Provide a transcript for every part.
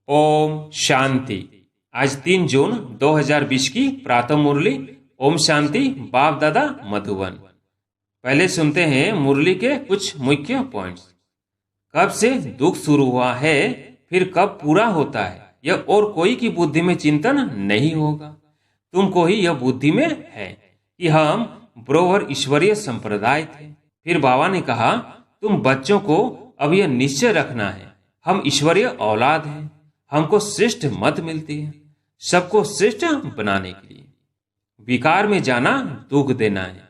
ओम शांति। आज 3 जून 2020 की प्रातः मुरली। ओम शांति। बाप दादा मधुबन। पहले सुनते हैं मुरली के कुछ मुख्य पॉइंट्स। कब से दुख शुरू हुआ है, फिर कब पूरा होता है, यह और कोई की बुद्धि में चिंतन नहीं होगा। तुमको ही यह बुद्धि में है कि हम ब्रोवर ईश्वरीय संप्रदाय थे। फिर बाबा ने कहा, तुम बच्चों को अब यह निश्चय रखना है, हम ईश्वरीय औलाद हैं, हमको श्रेष्ठ मत मिलती है सबको श्रेष्ठ बनाने के लिए। विकार में जाना दुख देना है।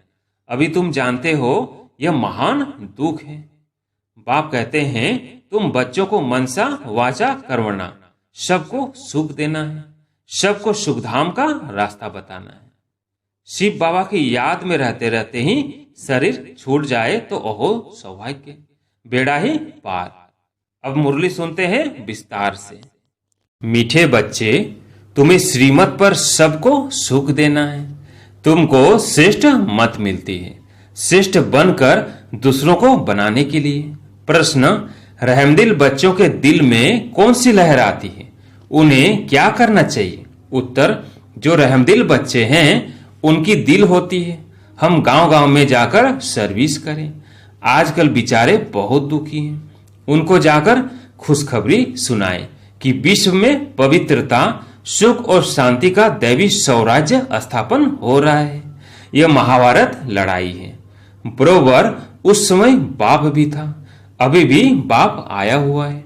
अभी तुम जानते हो यह महान दुख है। बाप कहते हैं, तुम बच्चों को मनसा वाचा कर्मणा सबको सुख देना है, सबको सुखधाम का रास्ता बताना है। शिव बाबा की याद में रहते रहते ही शरीर छूट जाए तो ओहो सौभाग्य, बेड़ा ही पार। अब मुरली सुनते हैं विस्तार से। मीठे बच्चे, तुम्हें श्रीमत पर सबको सुख देना है। तुमको श्रेष्ठ मत मिलती है, श्रेष्ठ बनकर दूसरों को बनाने के लिए। प्रश्न, रहमदिल बच्चों के दिल में कौन सी लहर आती है, उन्हें क्या करना चाहिए? उत्तर, जो रहमदिल बच्चे हैं उनकी दिल होती है हम गांव-गांव में जाकर सर्विस करें। आजकल बेचारे बहुत दुखी हैं, उनको जाकर खुशखबरी सुनाएं कि विश्व में पवित्रता, सुख और शांति का दैवी स्वराज्य स्थापन हो रहा है। यह महाभारत लड़ाई है। बरोबर उस समय बाप भी था, अभी भी बाप आया हुआ है।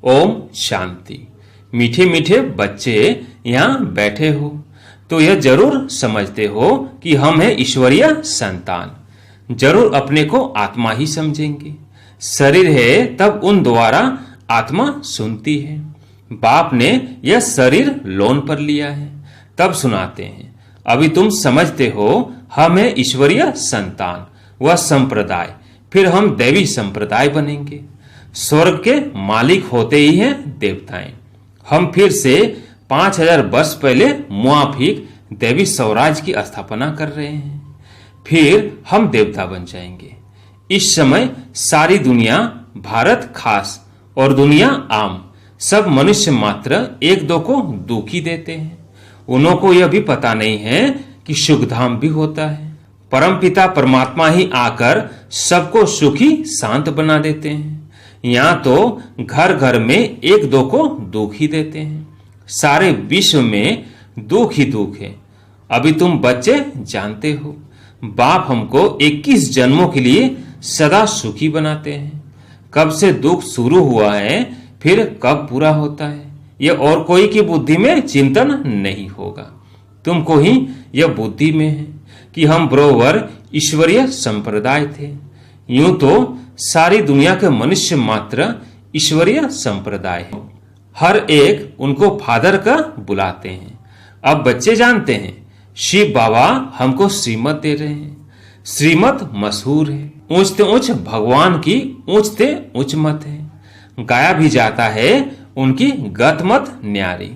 ओम शांति। मीठे मीठे बच्चे यहाँ बैठे हो तो यह जरूर समझते हो कि हम हैं ईश्वरीय संतान। जरूर अपने को आत्मा ही समझेंगे। शरीर है तब उन द्वारा आत्मा सुनती है। बाप ने यह शरीर लोन पर लिया है तब सुनाते हैं। अभी तुम समझते हो हम है ईश्वरीय संतान वह संप्रदाय, फिर हम दैवी संप्रदाय बनेंगे। स्वर्ग के मालिक होते ही हैं देवताएं। हम फिर से 5000 वर्ष पहले मुआफिक दैवी स्वराज की स्थापना कर रहे हैं, फिर हम देवता बन जाएंगे। इस समय सारी दुनिया, भारत खास और दुनिया आम, सब मनुष्य मात्र एक दो को दुखी देते हैं। उन्हों को यह भी पता नहीं है कि सुखधाम भी होता है। परमपिता परमात्मा ही आकर सबको सुखी शांत बना देते हैं। यहाँ तो घर घर में एक दो को दुखी देते हैं। सारे विश्व में दुख ही दुख है। अभी तुम बच्चे जानते हो बाप हमको 21 जन्मों के लिए सदा सुखी बनाते हैं। कब से दुख शुरू हुआ है, फिर कब पूरा होता है, यह और कोई की बुद्धि में चिंतन नहीं होगा। तुमको ही यह बुद्धि में है कि हम बरोबर ईश्वरीय संप्रदाय थे। यूं तो सारी दुनिया के मनुष्य मात्र ईश्वरीय संप्रदाय है। हर एक उनको फादर का बुलाते हैं। अब बच्चे जानते हैं शिव बाबा हमको श्रीमत दे रहे हैं। श्रीमत मशहूर है, ऊंचते ऊंच भगवान की ऊंचते ऊंच मत है। गाया भी जाता है उनकी गत मत न्यारी।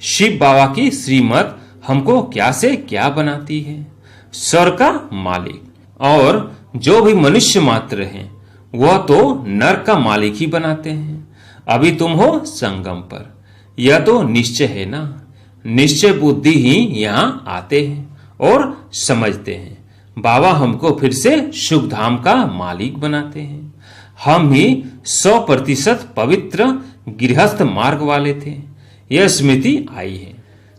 शिव बाबा की श्रीमत हमको क्या से क्या बनाती है। स्वर का मालिक और जो भी मनुष्य मात्र हैं वह तो नर का मालिक ही बनाते हैं। अभी तुम हो संगम पर, यह तो निश्चय है ना। निश्चय बुद्धि ही यहाँ आते हैं और समझते हैं बाबा हमको फिर से सुख धाम का मालिक बनाते हैं। हम ही 100% पवित्र गृहस्थ मार्ग वाले थे। यह स्मृति आई है।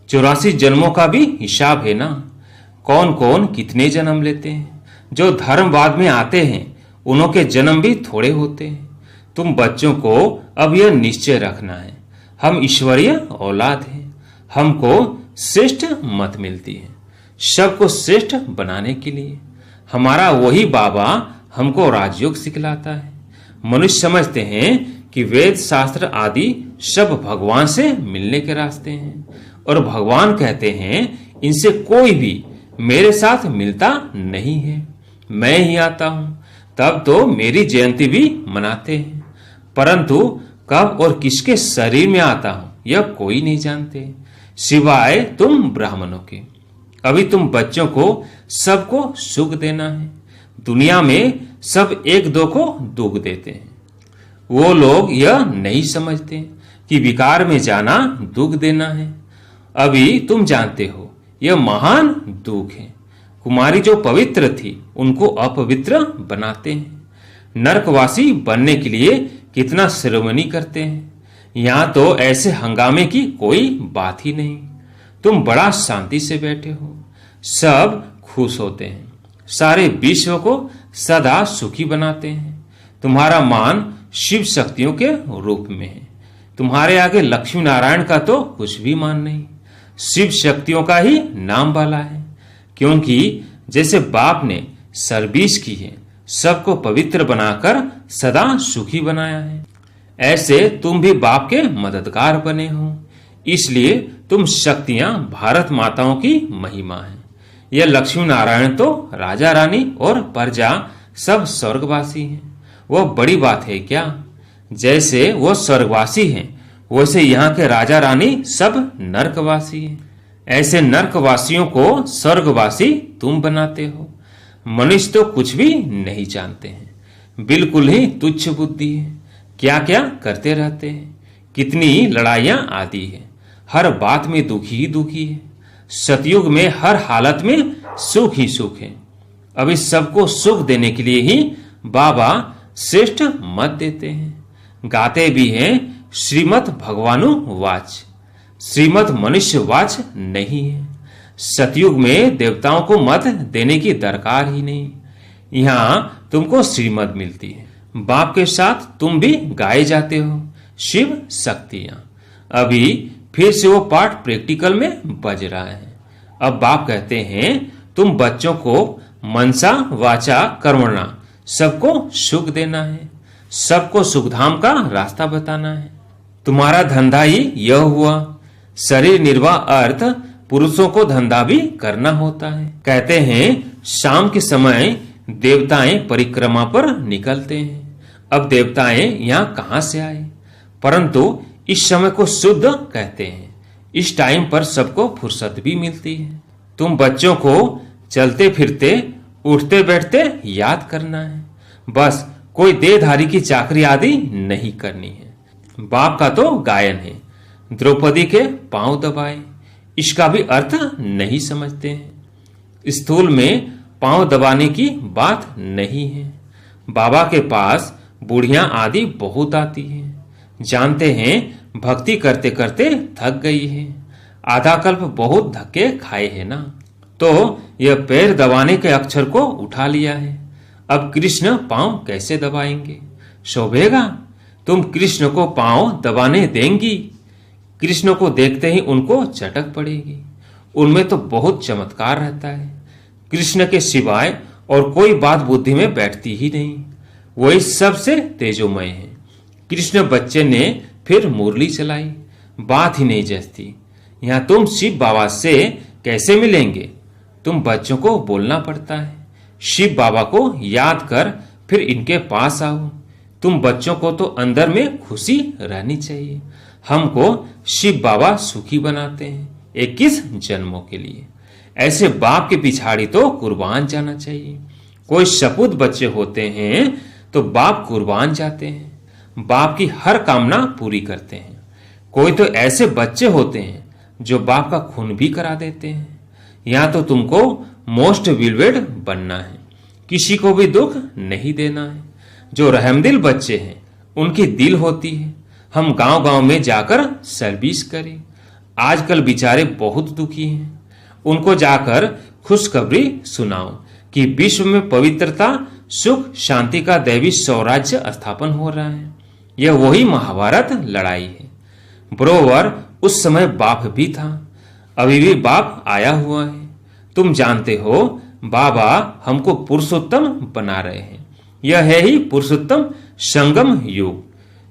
84 जन्मों का भी हिसाब है ना। कौन कौन कितने जन्म लेते हैं। जो धर्मवाद में आते हैं उन्हों के जन्म भी थोड़े होते हैं। तुम बच्चों को अब यह निश्चय रखना है, हम ईश्वरीय औलाद हैं, हमको श्रेष्ठ मत मिलती है सबको श्रेष्ठ बनाने के लिए। हमारा वही बाबा हमको राजयोग सिखलाता है। मनुष्य समझते हैं कि वेद शास्त्र आदि सब भगवान से मिलने के रास्ते हैं और भगवान कहते हैं इनसे कोई भी मेरे साथ मिलता नहीं है, मैं ही आता हूं। तब तो मेरी जयंती भी मनाते हैं, परंतु कब और किसके शरीर में आता हूं यह कोई नहीं जानते सिवाय तुम ब्राह्मणों के। अभी तुम बच्चों को सबको सुख देना है। दुनिया में सब एक दो को दुख देते हैं। वो लोग यह नहीं समझते कि विकार में जाना दुख देना है। अभी तुम जानते हो यह महान दुख है। कुमारी जो पवित्र थी उनको अपवित्र बनाते हैं। नरकवासी बनने के लिए कितना श्रमणी करते हैं। यहाँ तो ऐसे हंगामे की कोई बात ही नहीं। तुम बड़ा शांति से बैठे हो, सब खुश होते हैं, सारे विश्व को सदा सुखी बनाते हैं। तुम्हारा मान शिव शक्तियों के रूप में है। तुम्हारे आगे लक्ष्मी नारायण का तो कुछ भी मान नहीं, शिव शक्तियों का ही नाम वाला है। क्योंकि जैसे बाप ने सर्विस की है, सबको पवित्र बनाकर सदा सुखी बनाया है, ऐसे तुम भी बाप के मददगार बने हो। इसलिए तुम शक्तियां भारत माताओं की महिमा है। यह लक्ष्मी नारायण तो राजा रानी और प्रजा सब स्वर्गवासी हैं। वह बड़ी बात है क्या? जैसे वो स्वर्गवासी हैं वैसे यहाँ के राजा रानी सब नरकवासी हैं। ऐसे नरकवासियों को स्वर्गवासी तुम बनाते हो। मनुष्य तो कुछ भी नहीं जानते हैं, बिल्कुल ही तुच्छ बुद्धि है। क्या क्या करते रहते हैं, कितनी लड़ाइयां आदि है, हर बात में दुखी ही दुखी है। सतयुग में हर हालत में सुख ही सुख है। अब इस सबको सुख देने के लिए ही बाबा श्रेष्ठ मत देते हैं। गाते भी हैं श्रीमद भगवानु वाच, श्रीमद मनुष्य वाच नहीं है। सतयुग में देवताओं को मत देने की दरकार ही नहीं। यहाँ तुमको श्रीमद मिलती है। बाप के साथ तुम भी गाए जाते हो शिव शक्तियां। अभी फिर से वो पाठ प्रैक्टिकल में बज रहा है। अब बाप कहते हैं तुम बच्चों को मनसा वाचा कर्मणा सबको सुख देना है, सबको सुखधाम का रास्ता बताना है। तुम्हारा धंधा ही यह हुआ। शरीर निर्वाह अर्थ पुरुषों को धंधा भी करना होता है। कहते हैं शाम के समय देवताएं परिक्रमा पर निकलते हैं। अब देवताएं यहाँ कहाँ से आए? परंतु इस समय को शुद्ध कहते हैं। इस टाइम पर सबको फुर्सत भी मिलती है। तुम बच्चों को चलते फिरते उठते बैठते याद करना है। बस कोई देहधारी की चाकरी आदि नहीं करनी है। बाप का तो गायन है, द्रौपदी के पांव दबाए, इसका भी अर्थ नहीं समझते हैं। स्थूल में पांव दबाने की बात नहीं है। बाबा के पास बुढ़ियां आदि बहुत आती हैं। जानते हैं भक्ति करते करते थक गई है, आधा कल्प बहुत धक्के खाए हैं ना, तो यह पैर दबाने के अक्षर को उठा लिया है। अब कृष्ण पांव कैसे दबाएंगे? शोभेगा? तुम कृष्ण को पांव दबाने देंगी? कृष्ण को देखते ही उनको चटक पड़ेगी। उनमें तो बहुत चमत्कार रहता है। कृष्ण के सिवाय और कोई बात बुद्धि में बैठती ही नहीं। वही सबसे तेजोमय है। कृष्ण बच्चे ने फिर मुरली चलाई, बात ही नहीं जचती। यहाँ तुम शिव बाबा से कैसे मिलेंगे? तुम बच्चों को बोलना पड़ता है, शिव बाबा को याद कर फिर इनके पास आओ। तुम बच्चों को तो अंदर में खुशी रहनी चाहिए। हमको शिव बाबा सुखी बनाते हैं 21 जन्मों के लिए। ऐसे बाप के पिछाड़ी तो कुर्बान जाना चाहिए। कोई सपूत बच्चे होते हैं तो बाप कुर्बान जाते हैं, बाप की हर कामना पूरी करते हैं। कोई तो ऐसे बच्चे होते हैं जो बाप का खून भी करा देते हैं। यहाँ तो तुमको मोस्ट विलवेड बनना है, किसी को भी दुख नहीं देना है। जो रहमदिल बच्चे हैं उनकी दिल होती है। हम गांव गांव में जाकर सर्विस करें। आजकल बेचारे बहुत दुखी हैं, उनको जाकर खुशखबरी सुनाओ कि विश्व में पवित्रता सुख शांति का दैवी स्वराज्य स्थापन हो रहा है। यह वही महाभारत लड़ाई है। बरोबर उस समय बाप भी था, अभी भी बाप आया हुआ है। तुम जानते हो बाबा हमको पुरुषोत्तम बना रहे हैं। यह है ही पुरुषोत्तम संगम युग।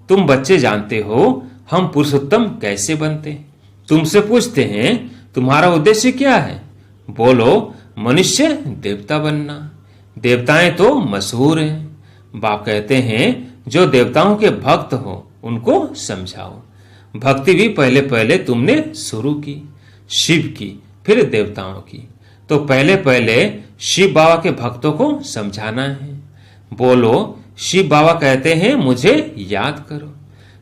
तुम बच्चे जानते हो हम पुरुषोत्तम कैसे बनते? तुमसे पूछते हैं तुम्हारा उद्देश्य क्या है? बोलो मनुष्य देवता बनना। देवताएं तो मशहूर हैं। बाप कहते हैं जो देवताओं के भक्त हो उनको समझाओ। भक्ति भी पहले पहले तुमने शुरू की, शिव की फिर देवताओं की, तो पहले पहले शिव बाबा के भक्तों को समझाना है। बोलो शिव बाबा कहते हैं मुझे याद करो।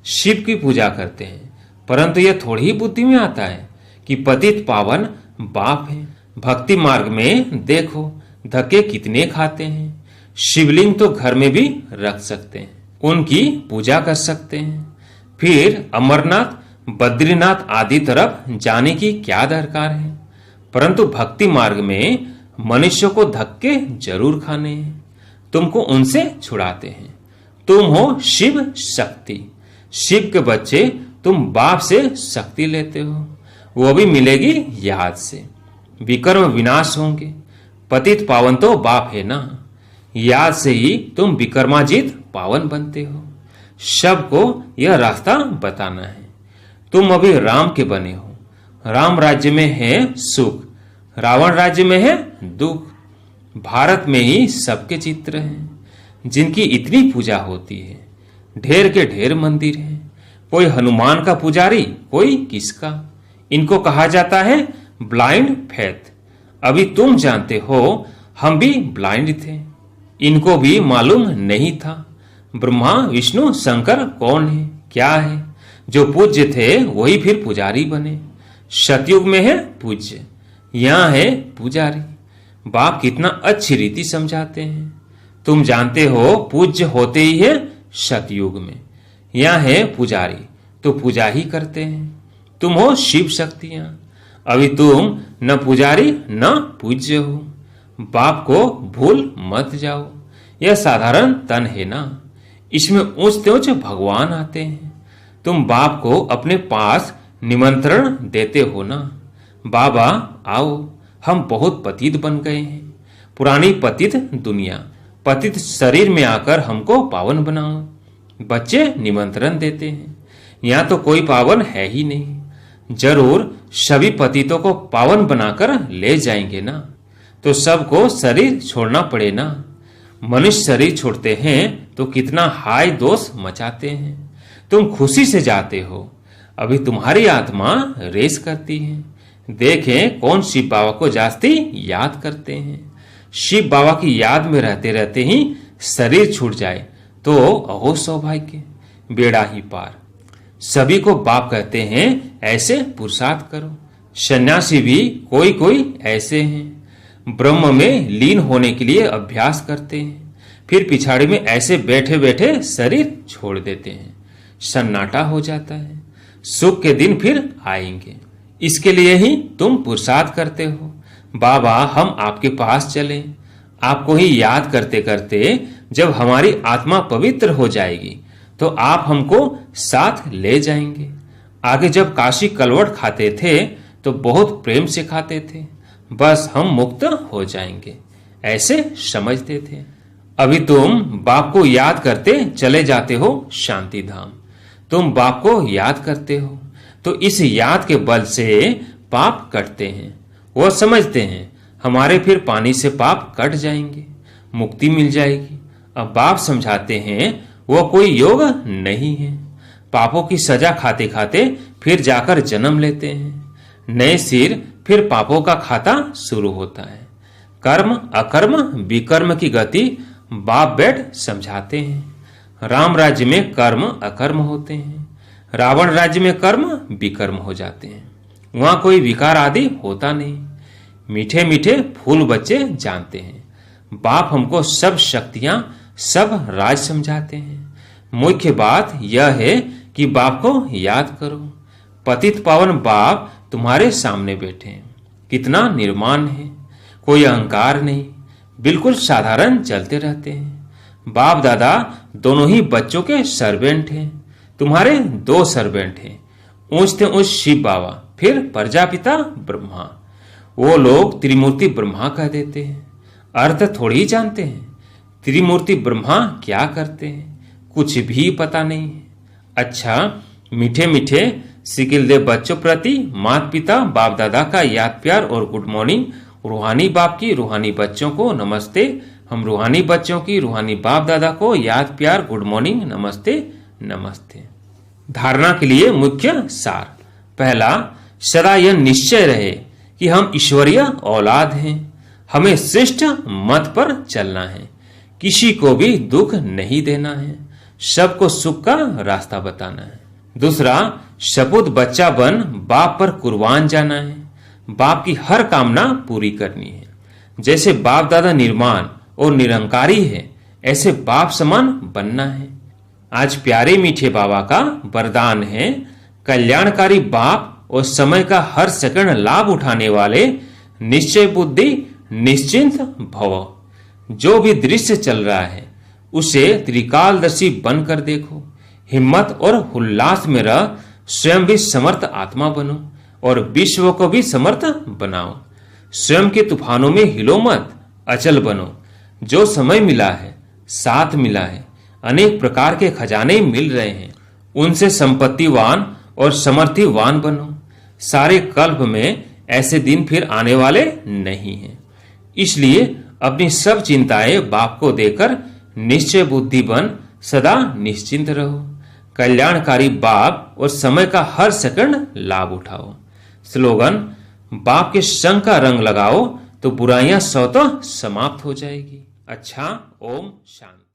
शिव की पूजा करते हैं, परंतु यह थोड़ी ही बुद्धि में आता है कि पतित पावन बाप है। भक्ति मार्ग में देखो धक्के कितने खाते हैं। शिवलिंग तो घर में भी रख सकते हैं, उनकी पूजा कर सकते हैं, फिर अमरनाथ बद्रीनाथ आदि तरफ जाने की क्या दरकार है। परंतु भक्ति मार्ग में मनुष्य को धक्के जरूर खाने हैं, तुमको उनसे छुड़ाते हैं। तुम हो शिव शक्ति, शिव के बच्चे, तुम बाप से शक्ति लेते हो, वो भी मिलेगी याद से। विकर्म विनाश होंगे, पतित पावन तो बाप है ना, याद से ही तुम विकर्माजीत पावन बनते हो। सबको यह रास्ता बताना है। तुम अभी राम के बने हो, राम राज्य में है सुख, रावण राज्य में है दुख। भारत में ही सबके चित्र हैं जिनकी इतनी पूजा होती है। ढेर के ढेर मंदिर हैं, कोई हनुमान का पुजारी, कोई किसका। इनको कहा जाता है ब्लाइंड फेथ। अभी तुम जानते हो, हम भी ब्लाइंड थे, इनको भी मालूम नहीं था ब्रह्मा विष्णु शंकर कौन है क्या है। जो पूज्य थे वही फिर पुजारी बने। सतयुग में है पूज्य, यहाँ है पुजारी। बाप कितना अच्छी रीति समझाते हैं। तुम जानते हो पूज्य होते ही है सतयुग में, यहाँ है पुजारी तो पूजा ही करते हैं। तुम हो शिव शक्तियां, अभी तुम न पुजारी न पूज्य हो। बाप को भूल मत जाओ, यह साधारण तन है ना, इसमें ऊंच ऊंच भगवान आते हैं। तुम बाप को अपने पास निमंत्रण देते हो ना, बाबा आओ, हम बहुत पतित बन गए हैं। पुरानी पतित दुनिया, पतित शरीर में आकर हमको पावन बनाओ। बच्चे निमंत्रण देते हैं, यहाँ तो कोई पावन है ही नहीं। जरूर सभी पतितों को पावन बनाकर ले जाएंगे ना, तो सबको शरीर छोड़ना पड़े ना। मनुष्य शरीर छोड़ते हैं तो कितना हाय दोष मचाते हैं। तुम खुशी से जाते हो, अभी तुम्हारी आत्मा रेस करती है। देखें कौन शिव बाबा को जास्ती याद करते हैं। शिव बाबा की याद में रहते रहते ही शरीर छूट जाए तो अहो सौभाग्य, बेड़ा ही पार। सभी को बाप कहते हैं, ऐसे पुरुषार्थ करो। सन्यासी भी कोई कोई ऐसे हैं, ब्रह्म में लीन होने के लिए अभ्यास करते हैं, फिर पिछाड़ी में ऐसे बैठे बैठे शरीर छोड़ देते हैं। सन्नाटा हो जाता है, सुख के दिन फिर आएंगे। इसके लिए ही तुम पुरुषार्थ करते हो। बाबा हम आपके पास चले, आपको ही याद करते करते जब हमारी आत्मा पवित्र हो जाएगी तो आप हमको साथ ले जाएंगे। आगे जब काशी कलवट खाते थे तो बहुत प्रेम से खाते थे, बस हम मुक्त हो जाएंगे, ऐसे समझते थे। अभी तुम बाप को याद करते चले जाते हो शांति धाम। तुम बाप को याद करते हो तो इस याद के बल से पाप कटते हैं। वो समझते हैं हमारे फिर पानी से पाप कट जाएंगे, मुक्ति मिल जाएगी। अब बाप समझाते हैं वो कोई योग नहीं है। पापों की सजा खाते खाते फिर जाकर जन्म लेते हैं। नए सिर फिर पापों का खाता शुरू होता है। कर्म अकर्म विकर्म की गति बाप बैठ समझाते हैं। राम राज्य में कर्म अकर्म होते हैं, रावण राज्य में कर्म विकर्म हो जाते हैं। वहां कोई विकार आदि होता नहीं। मीठे मीठे फूल बच्चे जानते हैं। बाप हमको सब शक्तियां सब राज समझाते हैं। मुख्य बात यह है कि बाप को याद करो। पतित पावन बाप तुम्हारे सामने बैठे हैं, कितना निर्माण है, कोई अहंकार नहीं, बिल्कुल साधारण चलते रहते हैं। बाप दादा दोनों ही बच्चों के सर्वेंट हैं। तुम्हारे दो सर्वेंट हैं, ऊंचते ऊंच शिव बाबा, फिर प्रजापिता ब्रह्मा। वो लोग त्रिमूर्ति ब्रह्मा कह देते हैं, अर्थ थोड़ी ही जानते हैं। त्रिमूर्ति ब्रह्मा क्या करते हैं कुछ भी पता नहीं है। अच्छा, मीठे मीठे सिकिलदेव बच्चों प्रति माता पिता बाप दादा का याद प्यार और गुड मॉर्निंग। रूहानी बाप की रूहानी बच्चों को नमस्ते। हम रूहानी बच्चों की रूहानी बाप दादा को याद प्यार गुड मॉर्निंग नमस्ते नमस्ते। धारणा के लिए मुख्य सार। पहला, सदा यह निश्चय रहे कि हम ईश्वरीय औलाद हैं। हमें श्रेष्ठ मत पर चलना है, किसी को भी दुख नहीं देना है, सबको सुख का रास्ता बताना है। दूसरा, सपूत बच्चा बन बाप पर कुर्बान जाना है। बाप की हर कामना पूरी करनी है। जैसे बाप दादा निर्माण और निरंकारी है, ऐसे बाप समान बनना है। आज प्यारे मीठे बाबा का वरदान है, कल्याणकारी बाप और समय का हर सेकंड लाभ उठाने वाले निश्चय बुद्धि निश्चिंत भव। जो भी दृश्य चल रहा है उसे त्रिकालदर्शी बनकर देखो। हिम्मत और उल्लास में रह स्वयं भी समर्थ आत्मा बनो और विश्व को भी समर्थ बनाओ। स्वयं के तूफानों में हिलो मत, अचल बनो। जो समय मिला है, साथ मिला है, अनेक प्रकार के खजाने मिल रहे हैं, उनसे संपत्तिवान और समर्थिवान बनो। सारे कल्प में ऐसे दिन फिर आने वाले नहीं हैं। इसलिए अपनी सब चिंताएं बाप को देकर निश्चय बुद्धि बन सदा निश्चिंत रहो। कल्याणकारी बाप और समय का हर सेकंड लाभ उठाओ। स्लोगन, बाप के संग का रंग लगाओ तो बुराइयां स्वतः समाप्त हो जाएगी। अच्छा, ओम शांति।